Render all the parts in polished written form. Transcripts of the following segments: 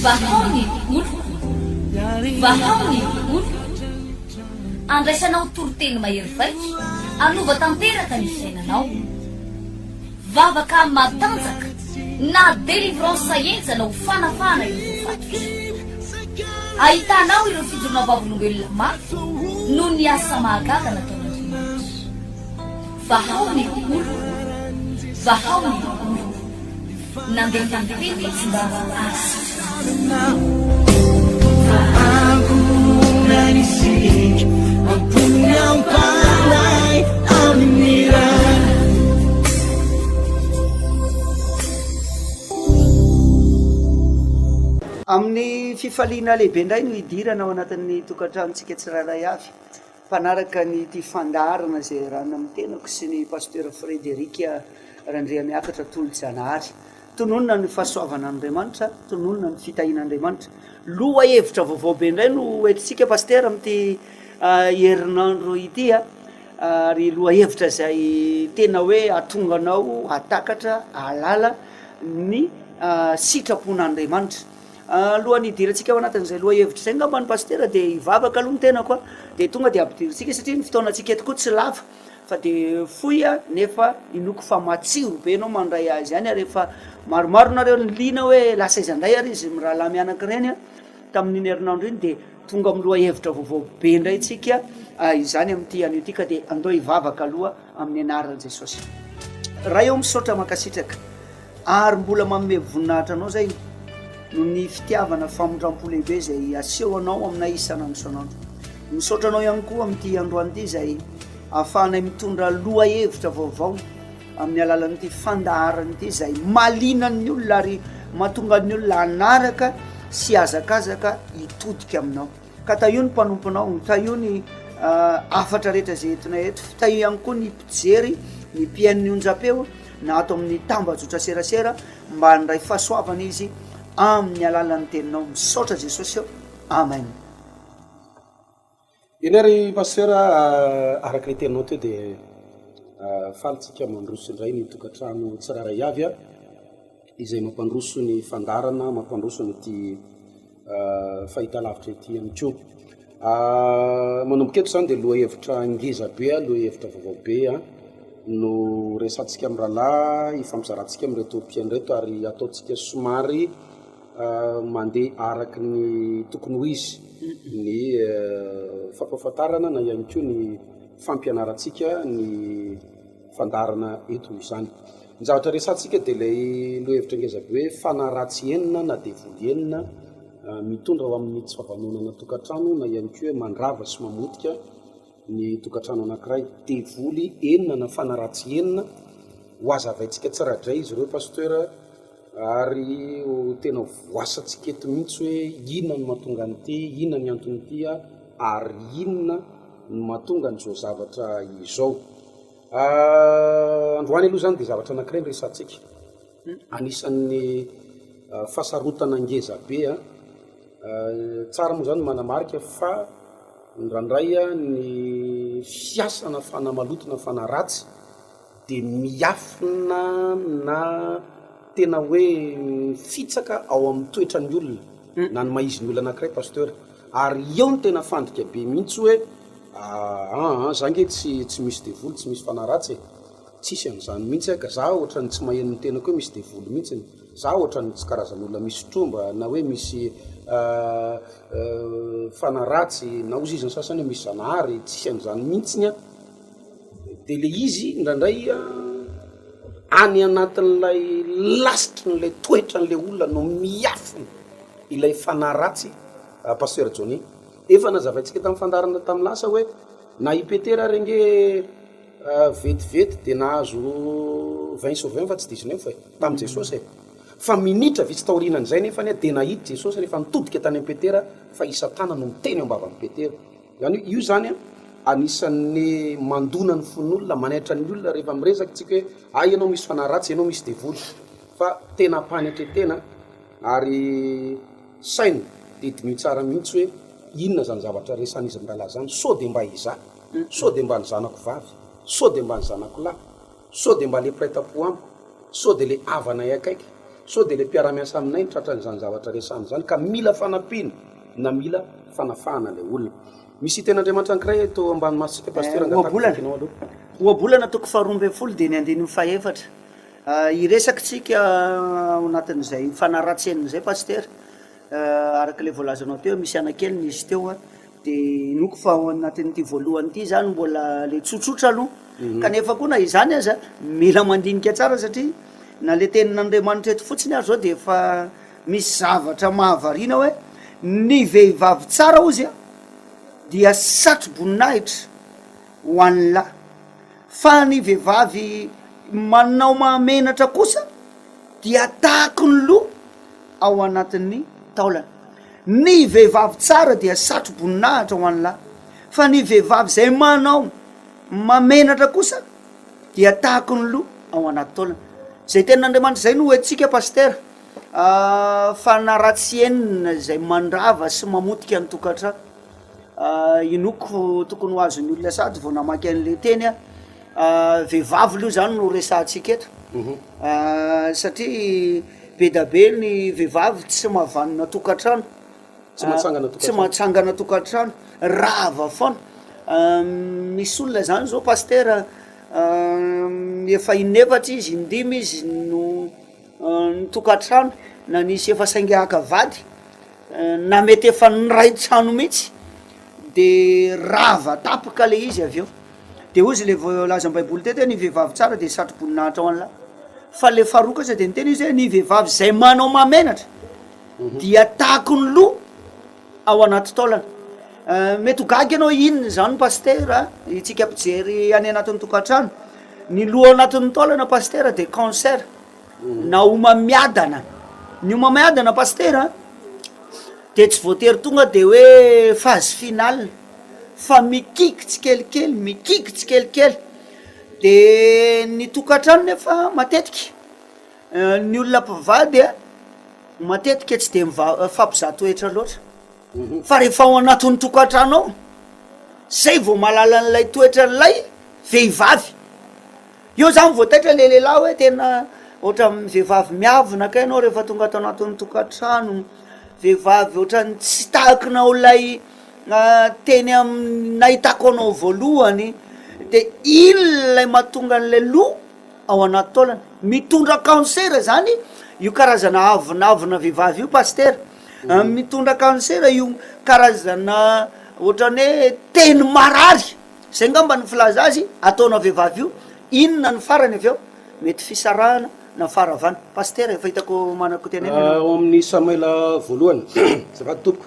vahaony olo vahaony olo andraisanao toroteny mahery vaika anova tanteraka ny fiainanao vavaka matanjaka na délivrance enjanao fanafana ireo fatotra ahitanao ireo fijorona vavolombelona mafy no ny asa mahagaga nataon'andriamanitra vahaony olo vahaony olo nandeha tantety tsy mba asy amin'ny fifaliana lehibe indray no hidirana ao anatin'ny tokantranontsika tsirairay avy mpanaraka ny ty fandarana zay rana amin'ny tenako sy ny paster Frédéric randrea miakatra tolo-janahary tononona ny fahasoavana andriamanitra tononona ny fitahin'andriamanitra loha hevitra vaovao be indray no entsika paster amin'ty herinandro itya ary loha hevitra zay tena hoe atonganao atakatra alala ny sitrapon'andriamanitra alohan'ny hidirantsika ao anatin'izay loha hevitra zay ngambany paster dia hivavaka aloha ny tenako dia tonga dia ampidirintsika satria ny fotoanantsika tokoa tsy lava fa dia foy nefa inoko fa matsiro be anao mandray azy any rehefa maromaro nareo ny lina hoe lasa izandray ary izy mirahala mianakireny tamin'iny herinandro iny dia tonga amin'ny loha hevitra vaovao be indray tsika izany amin'ity anio tika dia andao hivavaka aloha amin'ny anaran'i Jesosy raha eo misaotra makasitraka ary mbola manome voninahitra anao zay no ny fitiavana famondram-po lehibe zay aseho anao amina isana misanandro misaotra anao ihany koa amin'ity androanyity zay ahafahanay mitondra loha hevitra vaovao amin'ny alalan'ity fandaharanyity zay malinan'ny olona ary mahatonga ny olona anaraka sy azakazaka hitodika aminao ka taio ny mpanomponao taio ny afatra rehetra zay entinay eto taio ihany koa ny mpijery ny mpiain'ny onjapeo na ato amin'ny tambajotra serasera mba ndray fahasoavana izy amin'ny alalan'ny teninao misaotra Jesosy eo amen eny ary paster araka ny teninao teo dia falitsika mandroso indray ny tokantrano tsiraray avy izay mampandroso ny fandarana mampandroso ny ty fahita lavitra ity ihany ko manomboka eto zany dia loha hevitra ngeza be loha hevitra vaovao be no resantsika amin'ny rahalahy ifampizarantsika amin'reto mpianreto ary ataontsika somary mandeha araky ny tokony ho izy ny fampahafantarana na ihany koa ny fampianarantsika ny fandarana eto izany ny zavatra resantsika dia ilay loha hevitra ngeza be hoe fanaratsy enina na devoly enina mitondra ao amin'ny tsy fahavanonana tokantrano na ihany koa hoe mandrava sy mamotika ny tokantrano anankiray devoly enina na fanaratsy enina ho azavaintsika tsiradray izy ireo paster ary tena voasantsika eto mihitsy hoe inona no mahatonga nyity inona ny anton'ity ary inona no mahatonga n'izao zavatra izao androany aloha zany dia zavatra anankiray ny resantsika anisan'ny fahasarotana ngeza be tsara moa zany manamarika fa ndrandray ny fiasana fanamalotona fanaratsy dia miafina na tena hoe fitsaka ao amin'ny toetra ny olona na ny maizy ny olona anankiray paster ary eo ny tena fandrika be mihitsy hoe zange tsy misy devoly tsy misy fanaratsy tsisy an'izany mihitsy ka za ohatra ny tsy maheno ny tenako hoe misy devoly mihitsy za ohatra ny tsy karazan'olona misy tromba na hoe misy fanaratsy na ozy izy ny sasany hoe misy zanahary tsisy an'izany mihitsiny dia le izy ndraindray any anatin'ilay lasitry n'lay toetra n'lay olona no miafina ilay fanaratsy paster Johnny efa nazavaintsika tamin'ny fandarana tamin'ny lasa hoe na ipetera renge vetivety dia nahazo 20/20 fa tsy 19 fa tamin'ny Jesosy fa minitra vitsy taorinan'izay nefa dia nahity Jesosy rehefa nitodika tany am-petera fa isatana no miteny ambavany petera zany io zany anisan'ny mandona ny fon'olona manaitra ny olona rehefa miresaka tsika hoe ianao misy fanaratsy ianao misy devoly fa tena mpanetretena ary saina didiny tsara mihitsy hoe inona zany zavatra resan'izy mirahalahy zany so dia mba iza so dia mba ny zanako vavy so dia mba ny zanako lahy so dia mba le prêt-à-point amiko so dia le havanay akaiky so de le mpiaramiasa aminay nitratran'izany zavatra resan'izany ka mila fanampiana na mila fanafahana le olona. Misy ten'Andriamanitra ankiray atao ambany masitsika pasteur oabolana aloha. oabolana toko 12 dia ny 94 iresakitsika ao anatin'izay fanaratsian'izay pasteur araka le voalazanao teo misy anakeliny izy teo dia noko fa ao anatin'ity voalohany ity zany mbola le tsotsotra aloha kanefa koa na izany aza mila mandinika tsara satria na le tenin'Andriamanitra eto fotsiny azy zao dia efa misy zavatra mahavariana hoe ny vehivavy tsara ozy dia satro-boninahitra ho an'ny lahy fa ny vehivavy manao mahamenatra kosa dia tahako ny loha ao anatin'ny taolana. Ny vehivavy tsara dia satro-boninahitra ho an'ny lahy fa ny vehivavy zay manao mamenatra kosa dia tahako ny loha ao anaty taolana. Zay tenin'Andriamanitra zay no hoentsika pasteur fanaratsy enina zay mandrava sy mamotika ny tokantrano. Inoko tokony ho azon'ny olona sady vao namaky an'le teny vehivavy aloha zany no resantsika eto satria be da be ny vehivavy tsy mahavanona tokantrano, tsy mahatsangana tokantrano, rava foana. Misy olona zany zao pasteur efa inefatra izy indimy izy no ny tokantrano na nisy efa saingahaka vady na mety efa niray trano mihitsy de rava tapaka le izy avy eo. De ozy le voalaza baiboly teto ny vehivavy tsara de satro-boninahitra ao an'lahy fa le farokatra de niteny izy hoe ny vehivavy zay manao mamenatra dia tahako ny loha ao anaty taolana. Mety ho gaga ianao inona zany pasteur itsika ampijery any anatin'ny tokantrano ny loha anatin'ny taolana pasteur de cancer na omamiadana. Ny omamiadana pasteur de tsy voatery tonga de hoe phase finale fa mikikitsy kelikely de ny tokantrano nefa matetika ny olona mpivady matetika tsy de fampizaha toetra loatra fa rehefa ao anatin'ny tokantrano ao zay vao malala n'lay toetra n'lay vehivavy io zany voataitra le lehilahy hoe tena ohatra vehivavy miavina ka ianao rehefa tonga ato anatin'ny tokantrano, vehivavy ohatrany tsy tahakinao lay teny nahitako anao voalohany de iny lay mahatonga an'lay loha ao anaty taolana. Mitondra cancer zany io karazana avinavina vehivavy io pasteur, mitondra cancer io karazana ohatrany hoe teny marary zay ngamba ny filaza azy ataona vehivavy io. Inona ny farany avy eo mety fisarahana na faravana pasteur efa hitako manako tenena ao amin'ny Samuela voalohany zava toko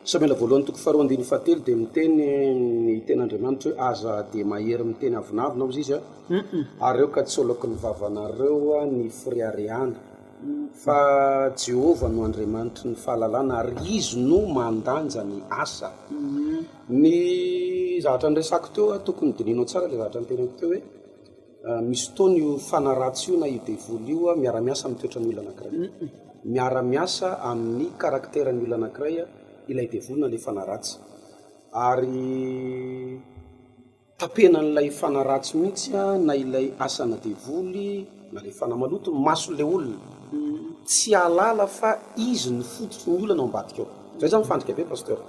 Samuela voalohany toko 2:7 de miteny ny ten'Andriamanitra hoe aza de mahery miteny avinavina ozy izy ary eo ka tsy oloky ny vavanareo ny firiariana fa Jehova no Andriamanitra ny fahalalana ary izy no mandanja ny asa. Ny zavatra nyresako teo tokony dinino tsara le zavatra nyteneko teo hoe misy fotoana io fanaratsy io na io devoly io miara-miasa amin'ny toetran'ny olona anankiray, miara-miasa amin'ny karakteran'ny olona anankiray ilay devoly na le fanaratsy ary tapena n'lay fanaratsy mihitsy na ilay asana devoly na le fanamaloto maso le olona tsy alala fa izy ny fototry ny olana ao ambadika ao. Zay zany fandrika be pasteur.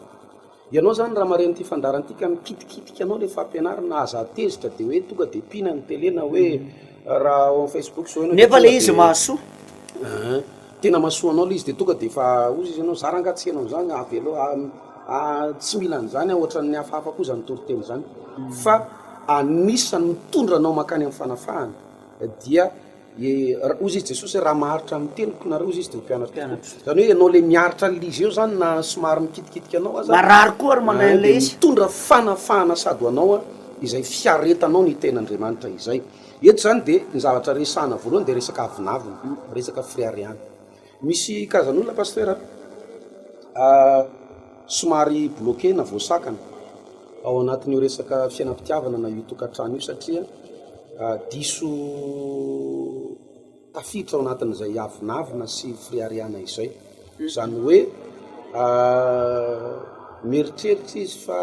Ianao zany raha mareny ty fandarantika mikitikitika anao le fampianarana aza tezitra de hoe tonga de pina ny tele na hoe raha ao Facebook so nefa le izy mahasoa tena mahasoa anao le izy de tonga de fa ozy izy anao zarangatsy anao zany avelo tsy mila an'izany ohatran'ny hafahafa koa zany toriteny zany fa anisany mitondra anao makany amin'ny fanafahana dia ozy izy Jesosy raha maharitra miteniko nareo ozy izy de ho mpianatra zany hoe ianao le miaritra lizy eo zany na somary mikitikitika anao aza marary koa ary manao an'le izy mitondra fanafahana sady anao izay fiaretanao ny ten'Andriamanitra izay. Eto zany de ny zavatra resahana voalohany de resaka avinavina, resaka firiariana. Misy karazan'olona pasteur somary bloqué na voasakana ao anatin'io resaka fiainam-pitiavana na io tokantrano io satria diso tafiditra ao anatin'izay avinavina sy firiariana izay. Zany hoe mieritreritra izy fa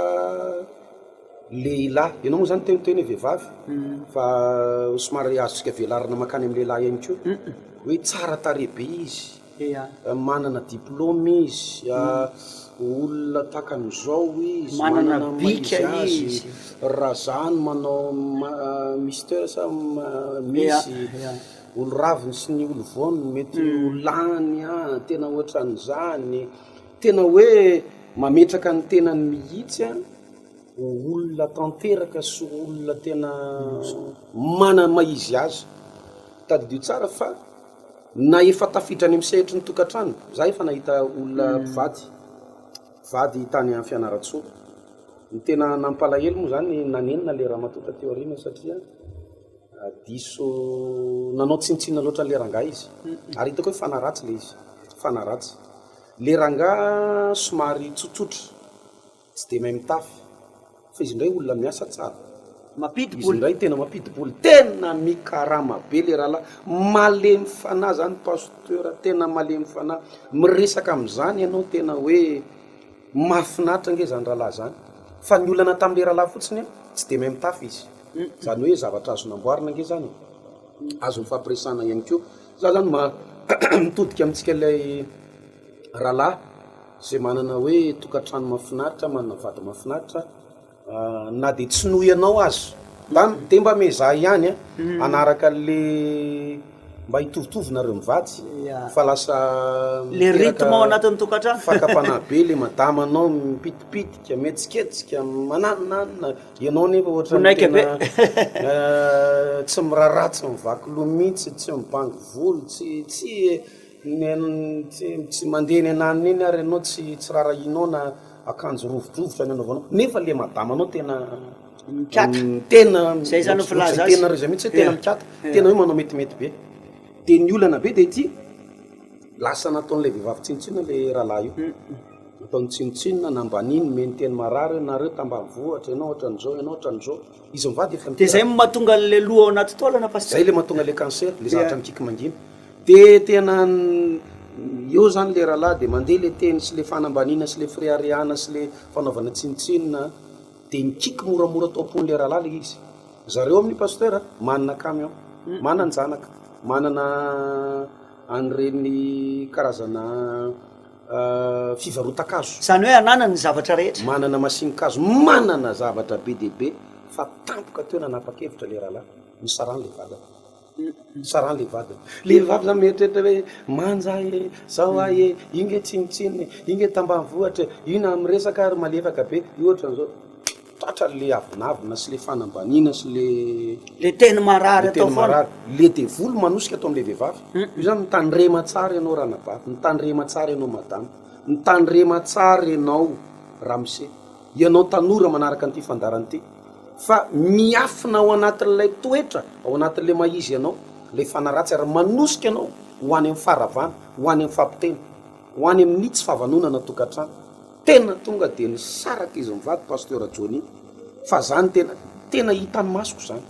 lehilahy ianao moa zany teniteny vehivavy fa somary azontsika velarina makany amin'ny lehilahy ihany koa hoe tsara tarebe izy ia manana diplôme izy olona takan'izao izy Manana bika maizy azy izy. raha zany manao mister sa misy ia. olo raviny sy ny olo voniny mety olany tena ohatran'izany tena hoe mametraka ny tenany mihitsy olona tanteraka sy olona tena mana maizy azy tadidio tsara fa na efa tafiditra any misehitry ny tokantrano za efa nahita olona vady tany amin'ny fianaratsoa ny tena nampalahelo moa zany nanenina le raha matota teo arina satria diso nanao tsinitsina loatra le rangah izy ary hitako hoe fanaratsy le izy fanaratsy le rangah somary tsotsotra tsy de mahay mitafy fa izy indray olona miasa tsara izy mampidi-boly indray tena mampidi-boly tena mikarama be le rahalahy malemy fanahy zany pasteur tena malemy fanahy miresaka am'izany ianao tena hoe mahafinaritra nge zany rahalahy zany fa ny olana tam'le rahalahy fotsiny tsy de mahay mitafy izy zany hoe zavatra azo namboarina nge zany azo mifampiresana ihany keo za zany mitodika amitsika ilay rahalahy zay manana hoe tokantrano mafinaritra manana vady mafinaritra na de tsy noho ianao azy de mba mezah ihany anaraka le mba hitovitovy nareo mivady fa lasa le rythme ao anatin'ny tokantrano fakapana be le madamanao mipitipitika mihetsiketsika mananonanona ianao nefa ohatratena tsy miraratsy mivaky lomitsy tsy mibangy volo tsy mandeha ny ananiny eny ary ianao tsy rarahinao na akanjo rovodrovotra ny anaovanao nefa le madamanao tena tena zay zany filaza azy tena reza mihitsy hoe tena mikata tena hoe manao metimety be de ny olana be de ty lasa nataon'lay vehivavy tsinitsina le rahalahy io nataony tsinitsina nambaniny meny teny marary nareo tambavohatra ianao ohatran'izao ianao ohatran'izao izy mivady efa de zay mahatonga le loha ao anaty taolana pasteur zay le mahatonga le cancer le zavatra mikiky mangina de tena eo zany le rahalahy de mandeha le teny sy le fanambanina sy le friariana sy le fanaovana tsinitsinina de mikiky moramora taopon'le rahalahy le izy zareo amin'ny pasteur manana kamy ao manana janaka manana an'ireny karazana fivarotakazo zany hoe anana ny zavatra rehetra manana masinikazo manana zavatra be de be fa tampoka teo nanapa-kevitra le rahalahy ny saran'le vadana saran'le vadana le vavy zany mieritreritra hoe manja zao ahe inge tsinitsiny inge tambanivohatra ina miresaka ary malefaka be iohatran'izao tratra le avinavina sy le fanambanina sy le teny marary atao teny marary le de volo manosika atao am'le vehivavy io zany mitandrema tsara ianao ranabavy mitandrema tsara ianao madama mitandrema tsara ianao ramose ianao tanora manaraka an'ity fandaran'ity fa miafina ao anatin'ilay toetra ao anatin'le maizy ianao le fanaratsy ary manosika ianao ho any amin'ny faravana ho any amin'ny fampiteny ho any amin'ny tsy fahavanonana tokantrano tena tonga de ny saraka izy mivady pasteur Johnny fa zany tena hitany masoko zany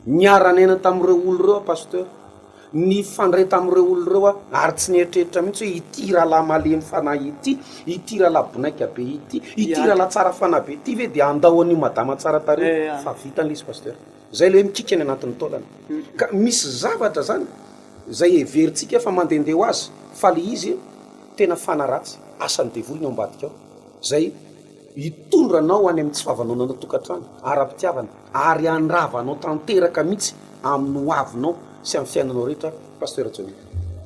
niara-naina tam'ireo olo reo pasteur ny fandray tam'ireo olo reo ary tsy nieritreritra mihitsy hoe ity rahalahy malemy fanahy ity rahalahy bonaika be ity rahalahy tsara fanahy be ity ve de andao an'io madama tsara tare fa vitany le izy pasteur zay le hoe mikika any anatin'ny taolana ka misy zavatra zany zay everitsika fa mandehandeha ho azy fa le izy tena fanaratsy asany devolony ao ambadika ao zay hitondranao any amin'ny tsy fahavanonana tokantrano ara-pitiavana ary andravanao tanteraka mihitsy amin'ny hoavinao sy amin'ny fiainanao rehetra pasteur Johnny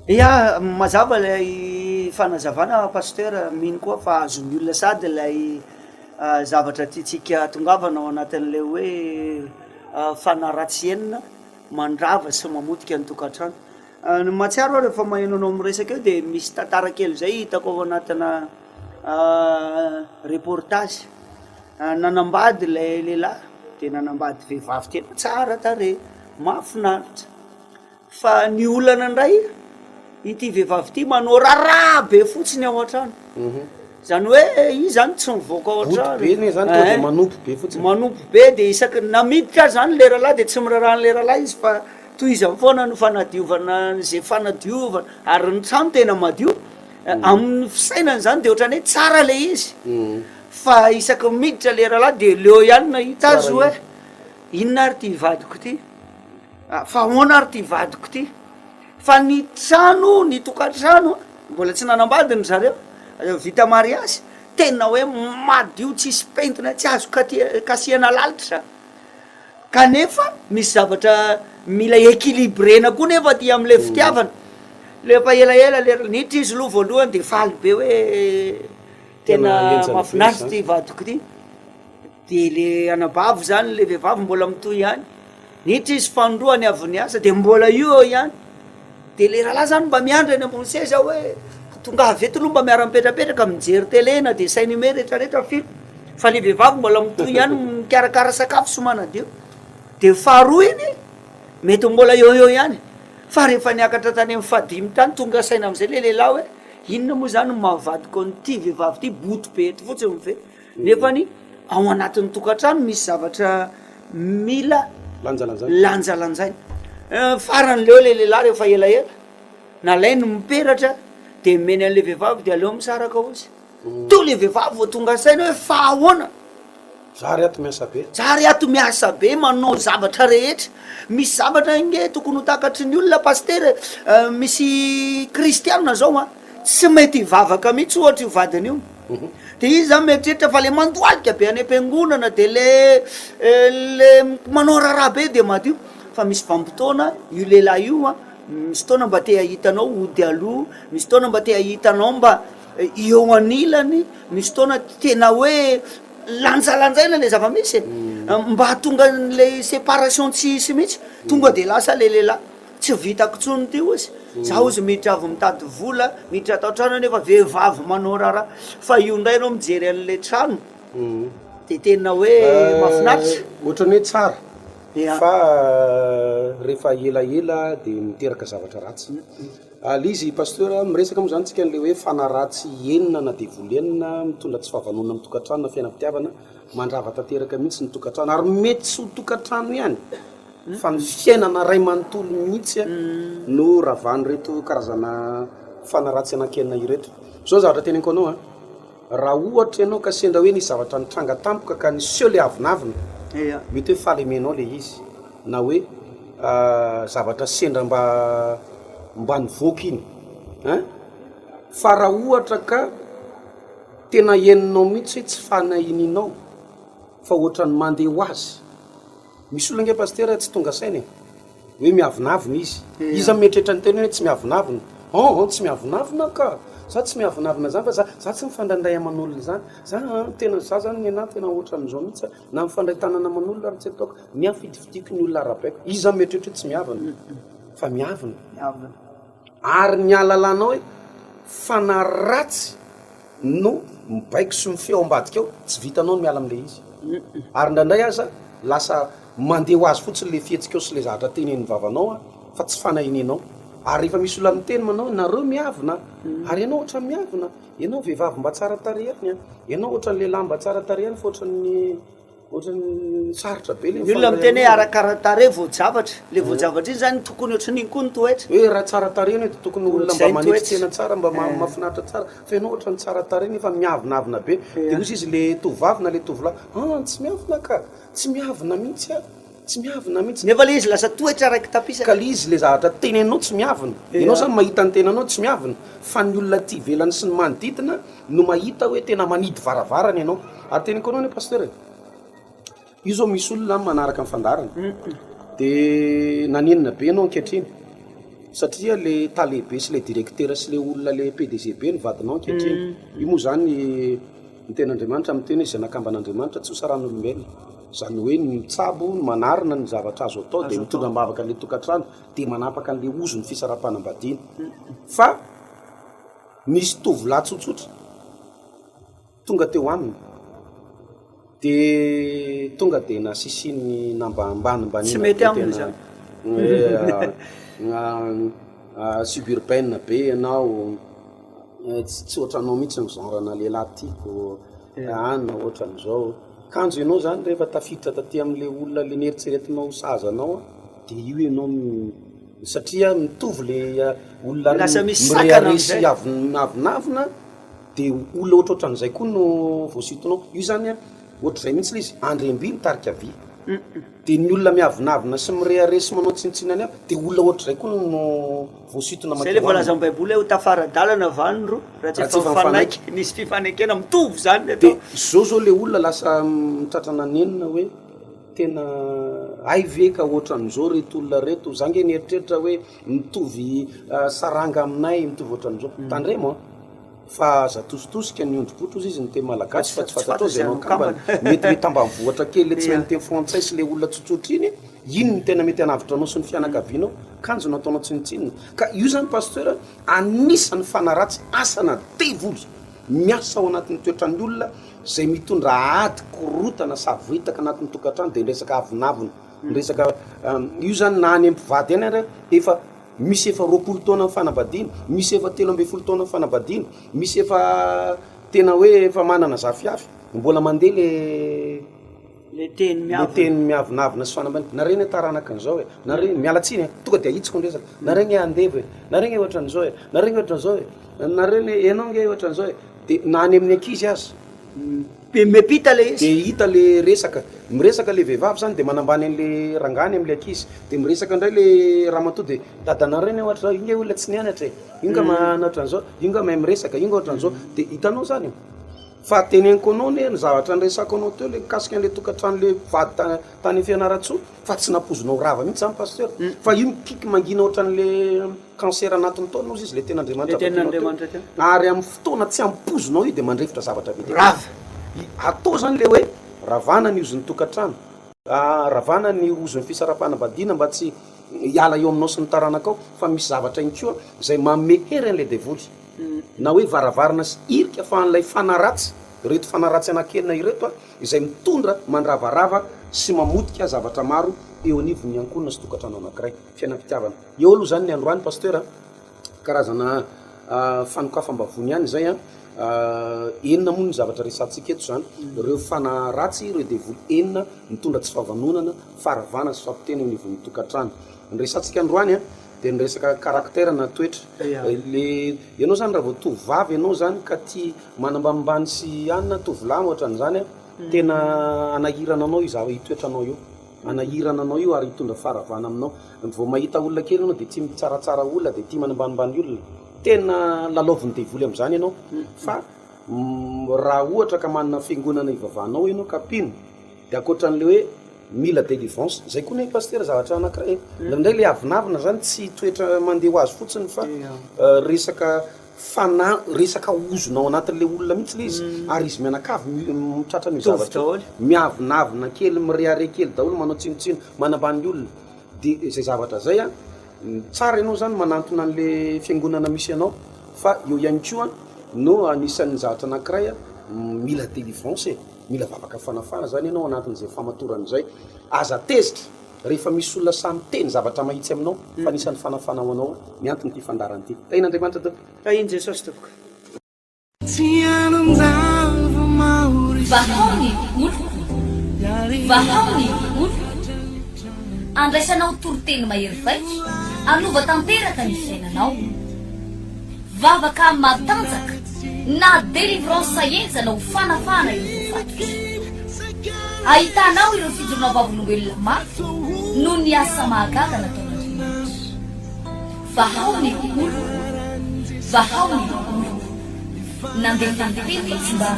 ia mazava lay fanazavana pasteur mino koa fa azon'ny olona sady lay zavatra tiatsika tongavanao anatin'le hoe fanaratsy enina mandrava sy mamotika ny tokantrano ny mahatsiaro ao rehefa maheno anao miresaka eo de misy tantara kely zay hitako ao anatina reportage nanambady lay lehilahy de nanambady vehivavy tena tsara tare mahafinaritra fa ny olana indray ity vehivavy ity manao raraha be fotsiny ao an-trano zany hoe i zany tsy mivoaka ao be zany to de manompo be fotsiny manompo be de isaky namiditra zany le rahalahy de tsy mirarahan'le rahalahy izy fa toy izy foana no fanadiovana zay fanadiovana ary ny trano tena madio amin'ny fisainany zany de ohatrany hoe tsara le izy fa isaky miditra le rahalahy de leo ihany na hita azy hoe inona ary ty vadiko ty fa ahoana ary ty vadiko ty fa ny trano ny tokantrano mbola tsy nanambadiny zareo vita mariazy tena hoe madio tsisy pentina tsy azo kasiana lalitra kanefa misy zavatra mila équilibrena koa nefa ty am'le fitiavana lefa elaela nitra izy loha voalohany de faly be hoe tena mahafinaritsy ty vadiko ty de le anabavo zany le vehivavy mbola mitoy ihany nitra izy fandroany avy ny asa de mbola io ihany de le rahalahy zany mba miandry any ambony seza hoe tonga avety aloha mba miara-mipetrapetraka mijery telena de sainy me rehetrarehetra filo fa le vehivavy mbola mitoy ihany mikarakara sakafo somanadio de faharoa iny mety mbola eo ihany fa rehefa niakatra tany amy fadimy tany tonga saina am'izay le lehilahy hoe inona moa zany mahavadiko an'ty vehivavy ty boto be ty fotsy mve nefany ao anatin'ny tokantrano misy zavatra mila lanjalanjainy farany leo le lehilahy rehefa elaela nalainy miperatra de meny an'le vehivavy de aleo misaraka ozy to le vehivavy vo tonga saina hoe fa ahoana zary ato miasa be zary ato miasa be manao zavatra rehetra misy zavatra inge tokony ho takatry ny olona paster misy kristianina zao a tsy mety hivavaka mihitsy ohatra io vadiny io de izy zany mieritreritra fa le mandoalika be any am-piangonana de le manao raharaha be de madio fa misy vanim-potoana io lehilahy io a misy taona mba te ahitanao ody aloha misy taona mba te ahitanao mba eo anilany misy taona tena hoe lanjalanjaina le zava-misy mba hatonga le séparation tsisy mihitsy tonga de lasa le lehilahy tsy vitako tsony ty ozy za ozy miditra avy mitady vola miditra atao trano nefa vehivavy manao raharaha fa io ndray anao mijery an'le trano de tena hoe mahafinaritra ohatrany hoe tsara fa rehefa elaela de miteraka zavatra ratsy le izy pasteur miresaka moa zany tsika an'le hoe fanaratsy enina na de volenina mitondra tsy fahavanona amy tokantrano na fiainam-pitiavana mandrava tanteraka mihitsy ny tokantrano ary mety tsy ho tokantrano ihany fa ny fiainana ray manontolo mihitsy no ravany reto karazana fanaratsy anakenina ireto zao zavatra teneniko anao raha ohatra ianao ka sendra hoe nisy zavatra nitranga tampoka ka niseo le avinavina mety hoe falemenao le izy na hoe zavatra sendra mba nivoaka iny fa raha ohatra ka tena eninao mihitsy hoe tsy fanahininao fa ohatrany mandeha ho azy misy olo nge paster tsy tonga saina hoe miavinavina izy izy mieritreritra ny teny hoe tsy miavinavina tsy miavinavina ka za tsy miavinavina zany fa za tsy mifandandray aman'olona zany za tena za zany ny ana tena ohatran'izao mihitsy na mifandray tanana aman'olona ary tsy ataoko miafidifidiko ny olona arabaiko izy mieritreritra tsy miavina fa miavina ary ny alalanao hoe fanaratsy no mibaiko sy mifeo ambadika eo tsy vitanao no miala am'le izy ary ndrandray aza lasa mandeha ho azy fotsiny le fihetsikeo sy le zavatra teneny vavanao fa tsy fanahinenao ary rehefa misy olona miteny manao nareo miavina ary ianao ohatra miavina ianao vehivavy mba tsara tarehany ianao ohatran'ny lehilahy mba tsara tarehany fa ohatran'ny sarotra be le olona miteny hoe arakarahatare voajavatra le voajavatra iny zany tokony ohatran'iny koa ny toetra hoe raha tsara tarehany hoe tokony olona mba manetitsena tsara mba mafinaritra tsara fa ianao ohatrany tsara tarehany fa miavinavina be de ozy izy le tovavina le tovolahy tsy miavina ka tsy miavina mihitsy tsy miavina mihitsy nefa le izy lasa toetra raiky tapisaka ka le izy le zavatra tenenao tsy miavina ianao zany mahita ny tenanao tsy miavina fa ny olona ty velany sy ny manodidina no mahita hoe tena manidy varavarany ianao ary teneniko anao ne pasteur io zao misy olona manaraka amin'ny fandarana de nanenina be ianao ankehitriny satria le talehibe sy le directeur sy le olona le PDG be ny vadinao ankehitriny io moa zany ny ten'Andriamanitra amin'ny teny hoe zanakamban'Andriamanitra tsy ho saran'olombelona zany hoe ny mitsabo ny manarina ny zavatra azo atao de mitondra mbavaka an'le tokantrano de manapaka an'le ozo ny fisarapanam-badiny fa misy tovolahy tsotsotra tonga teo aminy de tonga de nasisiny nambanimbany tsy mety aminy zany suburbaine be ianao tsy ohatranao mihitsy ny genrena lehilahy tiako ana ohatran'izao kanjo ianao zany rehefa tafiditra taty am'le olona le nieritseretinao sazanao de io ianao satria mitovy le olona mirearesy avinavina de olona ohatrohatran'izay koa no voasitonao io zany ohatr'izay mihitsy le izy andremby mitarika vy de ny olona miavinavina sy mirearesy manao tsinitsinany aby de olona ohatr' zay koa no voasitona zay le voalaza ny baiboly ho tafaradalana vanro raha tsy efa mifanaiky nisy fifanekena mitovy zany de zao le olona lasa mitratrana nenina hoe tena ay ve ka ohatran'izao reto olona reto zange nieritreritra hoe mitovy saranga aminay mitovy ohatran'izao tandremo fa zatositosika ny ondripotro izy ny teny malagasy fa tsy fantatrao zay nokambany mety tambanivohatra kely le tsy mainy teny frantsay sy le olona tsotsotra iny ny tena mety anavitra anao sy ny fianakavianao kanjo nataonao tsinitsinina ka io zany pasteur anisan'ny fanaratsy asana devoly miasa ao anatin'ny toetrany olona zay mitondra ady korotana savoitaka anatin'ny tokantrano de resaka avinavina resaka io zany na any ampivady any ary efa misy efa 20 taona ny fanambadiana misy efa 13 taona ny fanambadiana misy efa tena hoe efa manana zafiafy mbola mandeha le teny miavinavina sy fanambadiana nareny taranaka an'izao nareny mialatsiny tonga de ahitsiko ndresaka nareny andevy nareny ohatran'izao nareny ohatran'izao nareny enao nge ohatran'izao de nany amin'ny ankizy azy mepita le izy de hita le resaka miresaka le vehivavy zany de manambany an'le rangany am'le ankizy de miresaka indray le ramatoa de dadanareny ohatra inge olona tsy nianatra inga manatran'izao inga mahay miresaka inga ohatran'izao de hitanao zany fa teneniko anao ne ny zavatra nresako anao teo le mikasika an'le tokantrano le vady tany fianaratsoa fa tsy nampozonao rava mihitsy zany pasteur fa io mikiky mangina ohatran'le cancer anatin'ny taona izy le ten'andriamanitra ary amin'ny fotoana tsy ampozonao io de mandrefitra zavatra vita rava atao zany le hoe ravana ny ozon'ny tokantrano ravana ny ozon'ny fisarapanambadiana mba tsy hiala eo aminao sy ny taranakao fa misy zavatra iny koa zay maome hery an'le devoly na hoe varavarana sy irika fa an'lay fanaratsy reto fanaratsy anakelina ireto izay mitondra mandravarava sy mamodika zavatra maro eo anivony ankonina sy tokantrano anankiray fiainam-pitiavana eo aloha zany ny androany pasteur karazana fanokafam-bavony ihany zay enina moa ny zavatra resantsika eto zany ireo fanaratsy ireo devoly enina mitondra tsy fahavanonana faravana sy fampiteny anivon'ny tokantrano ny resantsika androany de ny resaka karaktera na toetra le ianao zany raha vao tovavy ianao zany ka ty manambanimbany sy anina tovolahy ohatran'izany tena anahirana anao itoetranao io anahirana anao io ary hitondra faravana aminao vao mahita olona kely anao de ty mitsaratsara olona de ty manambanimbany olona tena lalaoviny devoly am'izany ianao fa raha ohatra ka manana fiangonana ivavahanao ianao ka pino de akoatran'le hoe mila délivrance zay koa ny pasteur zavatra anankiray ndray le avinavina zany tsy toetra mandeha ho azy fotsiny fa resaka ozonao anatin'le olona mihitsy le izy ary izy mianakavy mitratra ny zavatra miavinavina kely mireare kely daholo manao tsinitsino manambany olona de zay zavatra zay tsara ianao zany manantona an'le fiangonana misy ianao fa eo ihany koa no anisan'ny zavatra anankiray mila délivrance mila vavaka fanafana zany ianao anatin'izay famatoran'izay aza tezitra rehefa misy olona samy teny zavatra mahitsy aminao fa anisan'ny fanafana ho anao miantony ty fandarany ty tain'andriamanitra to iny jesosy tokoka vahaony olo andraisanao toroteny mahery vaitsy anova tanteraka ny fiainanao vavaka matanjaka na délivrance saenjana ho fanafana ireo fatotra ahitanao ireo fijorona vavolombelona mafy no ny asa mahagaga nataon'andriamanitra vahaony olo nandeha tantety tsy mba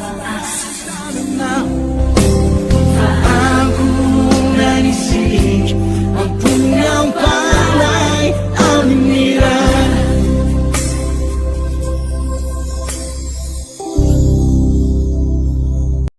Ampuni ang palay, ang mira